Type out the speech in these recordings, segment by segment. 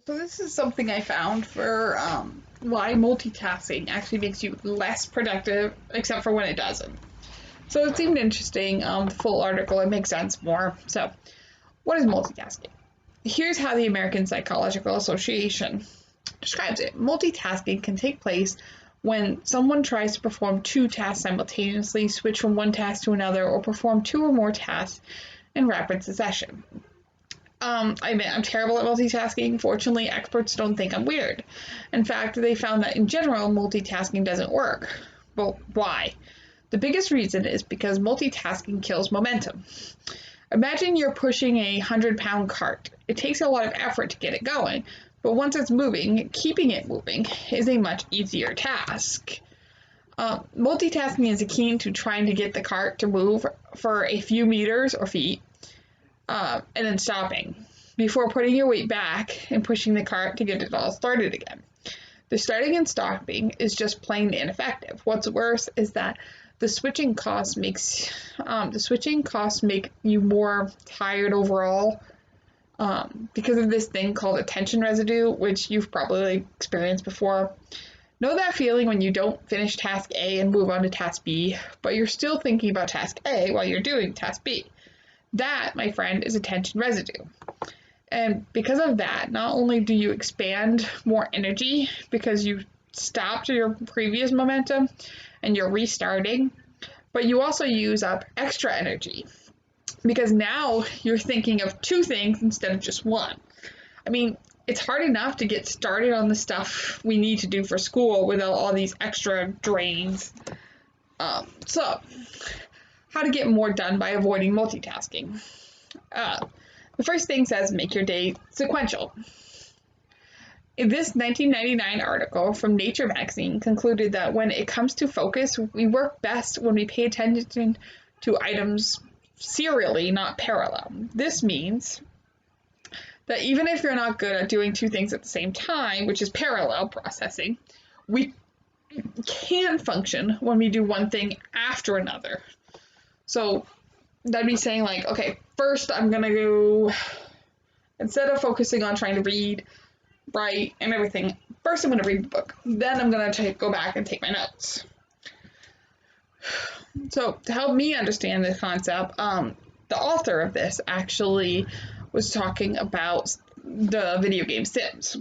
So this is something I found for why multitasking actually makes you less productive, except for when it doesn't. So it seemed interesting. The full article, it makes sense more. So, what is multitasking? Here's how the American Psychological Association describes it. Multitasking can take place when someone tries to perform two tasks simultaneously, switch from one task to another, or perform two or more tasks in rapid succession. I admit I'm terrible at multitasking. Fortunately, experts don't think I'm weird. In fact, they found that in general, multitasking doesn't work. Well, why? The biggest reason is because multitasking kills momentum. Imagine you're pushing a 100-pound cart. It takes a lot of effort to get it going, but once it's moving, keeping it moving is a much easier task. Multitasking is akin to trying to get the cart to move for a few meters or feet, and then stopping before putting your weight back and pushing the cart to get it all started again. The starting and stopping is just plain ineffective. What's worse is that the switching costs make you more tired overall, because of this thing called attention residue, which you've probably experienced before. Know that feeling when you don't finish task A and move on to task B, but you're still thinking about task A while you're doing task B. That, my friend, is attention residue. And because of that, not only do you expand more energy because you stopped your previous momentum and you're restarting, but you also use up extra energy because now you're thinking of two things instead of just one. I mean, it's hard enough to get started on the stuff we need to do for school without all these extra drains. So, how to get more done by avoiding multitasking. The first thing says make your day sequential. In this 1999 article from Nature magazine concluded that when it comes to focus, we work best when we pay attention to items serially, not parallel. This means that even if you're not good at doing two things at the same time, which is parallel processing, we can function when we do one thing after another. So that'd be saying like, okay, first I'm going to go, instead of focusing on trying to read, write, and everything, first I'm going to read the book. Then I'm going to go back and take my notes. So to help me understand this concept, the author of this actually was talking about the video game Sims.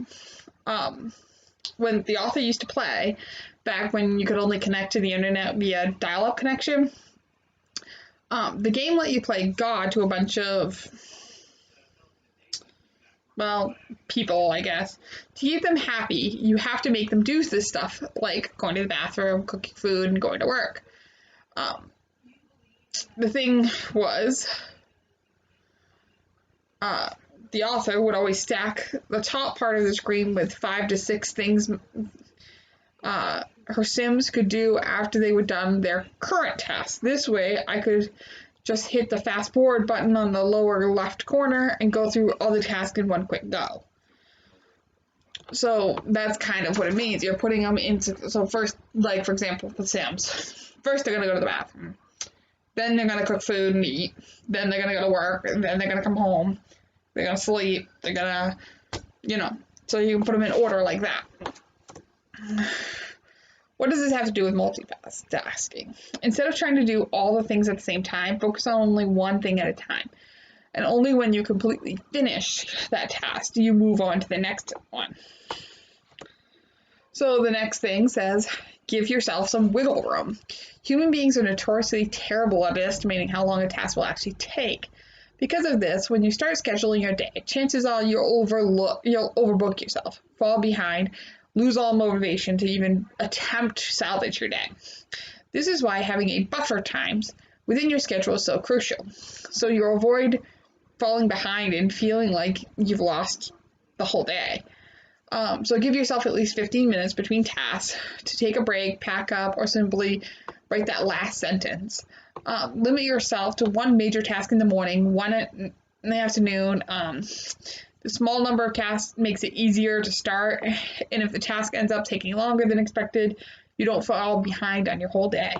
When the author used to play, back when you could only connect to the internet via dial-up connection, the game let you play God to a bunch of, well, people, I guess. To keep them happy, you have to make them do this stuff, like going to the bathroom, cooking food, and going to work. The thing was, the author would always stack the top part of the screen with 5 to 6 things her Sims could do after they were done their current task. This way, I could just hit the fast forward button on the lower left corner and go through all the tasks in one quick go. So that's kind of what it means. You're putting them into, so first, like for example, the Sims. First, they're going to go to the bathroom. Then they're going to cook food and eat. Then they're going to go to work. And then they're going to come home. They're going to sleep. They're going to, so you can put them in order like that. What does this have to do with multitasking? Instead of trying to do all the things at the same time, focus on only one thing at a time. And only when you completely finish that task do you move on to the next one. So the next thing says, give yourself some wiggle room. Human beings are notoriously terrible at estimating how long a task will actually take. Because of this, when you start scheduling your day, chances are you'll overbook yourself, fall behind, lose all motivation to even attempt to salvage your day. This is why having a buffer times within your schedule is so crucial. So you avoid falling behind and feeling like you've lost the whole day. So give yourself at least 15 minutes between tasks to take a break, pack up, or simply write that last sentence. Limit yourself to one major task in the morning, one in the afternoon. The small number of tasks makes it easier to start, and if the task ends up taking longer than expected, you don't fall behind on your whole day.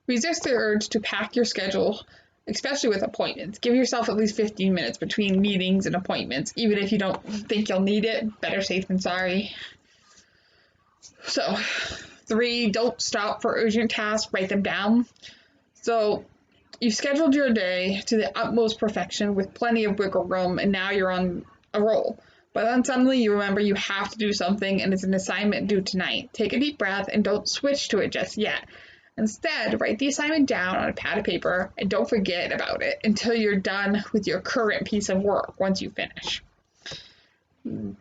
Resist the urge to pack your schedule especially with appointments. Give yourself at least 15 minutes between meetings and appointments, even if you don't think you'll need it. Better safe than sorry. So, 3, don't stop for urgent tasks, write them down. So, you've scheduled your day to the utmost perfection with plenty of wiggle room, and now you're on a roll. But then suddenly you remember you have to do something and it's an assignment due tonight. Take a deep breath and don't switch to it just yet. Instead, write the assignment down on a pad of paper and don't forget about it until you're done with your current piece of work once you finish. When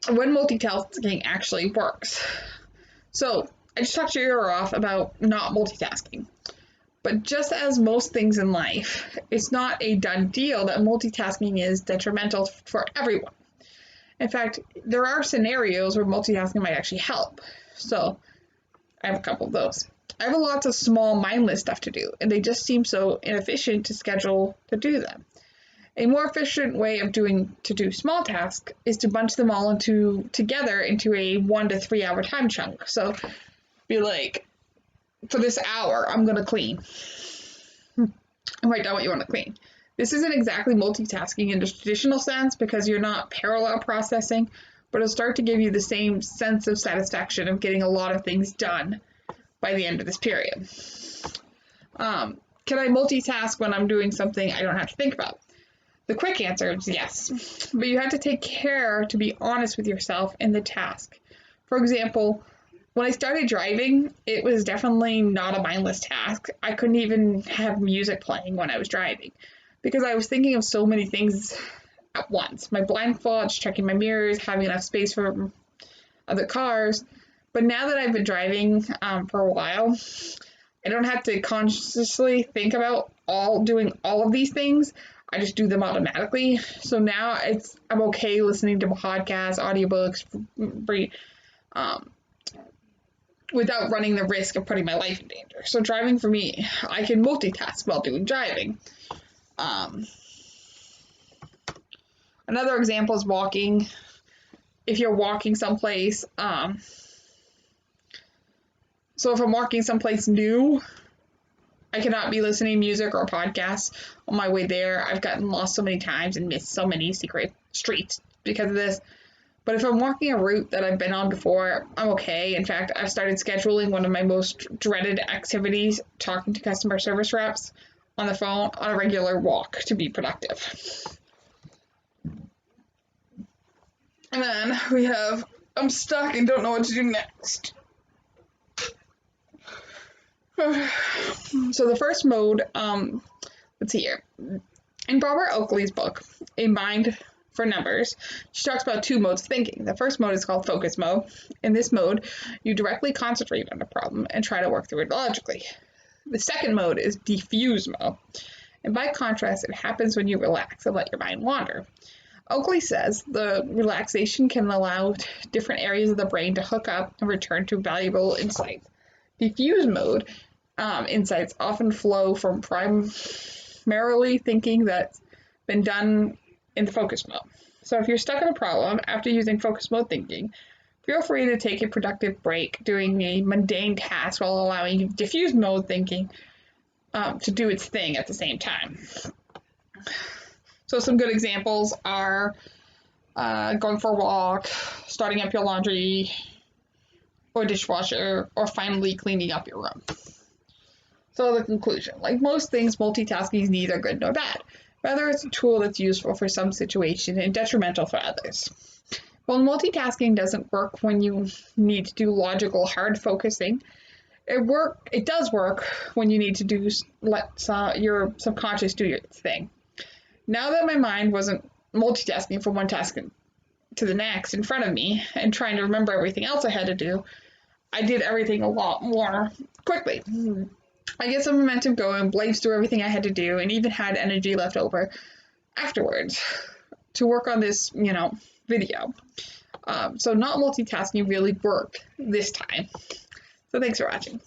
multitasking actually works. So, I just talked your ear off about not multitasking. But just as most things in life, it's not a done deal that multitasking is detrimental for everyone. In fact, there are scenarios where multitasking might actually help. So, I have a couple of those. I have lots of small, mindless stuff to do, and they just seem so inefficient to schedule to do them. A more efficient way of do small tasks is to bunch them all together into a 1 to 3 hour time chunk. So, be like, for this hour, I'm going to clean. And write down what you want to clean. This isn't exactly multitasking in the traditional sense because you're not parallel processing, but it'll start to give you the same sense of satisfaction of getting a lot of things done by the end of this period. Can I multitask when I'm doing something I don't have to think about? The quick answer is yes, but you have to take care to be honest with yourself in the task. For example, when I started driving, it was definitely not a mindless task. I couldn't even have music playing when I was driving because I was thinking of so many things at once. My blind spots, checking my mirrors, having enough space for other cars. But now that I've been driving for a while, I don't have to consciously think about doing all of these things. I just do them automatically. So now I'm okay listening to podcasts, audiobooks, without running the risk of putting my life in danger. So driving for me, I can multitask while doing driving. Another example is walking. If you're walking someplace, so if I'm walking someplace new, I cannot be listening to music or podcasts on my way there. I've gotten lost so many times and missed so many secret streets because of this. But if I'm walking a route that I've been on before, I'm okay. In fact, I've started scheduling one of my most dreaded activities, talking to customer service reps on the phone on a regular walk to be productive. And then we have, I'm stuck and don't know what to do next. So the first mode, let's see here. In Barbara Oakley's book, A Mind for Numbers, she talks about 2 modes of thinking. The first mode is called focus mode. In this mode, you directly concentrate on a problem and try to work through it logically. The second mode is diffuse mode. And by contrast, it happens when you relax and let your mind wander. Oakley says the relaxation can allow different areas of the brain to hook up and return to valuable insights. Diffuse mode insights often flow from primarily thinking that's been done in the focus mode. So if you're stuck in a problem after using focus mode thinking, feel free to take a productive break doing a mundane task while allowing diffuse mode thinking to do its thing at the same time. So some good examples are going for a walk, starting up your laundry or dishwasher, or finally cleaning up your room. So the conclusion, like most things, multitasking is neither good nor bad. Rather, it's a tool that's useful for some situations and detrimental for others. While multitasking doesn't work when you need to do logical, hard focusing, it does work when you need to let your subconscious do its thing. Now that my mind wasn't multitasking from one task to the next in front of me and trying to remember everything else I had to do, I did everything a lot more quickly. I get some momentum going, blazed through everything I had to do, and even had energy left over afterwards to work on this, video. So not multitasking really worked this time. So thanks for watching.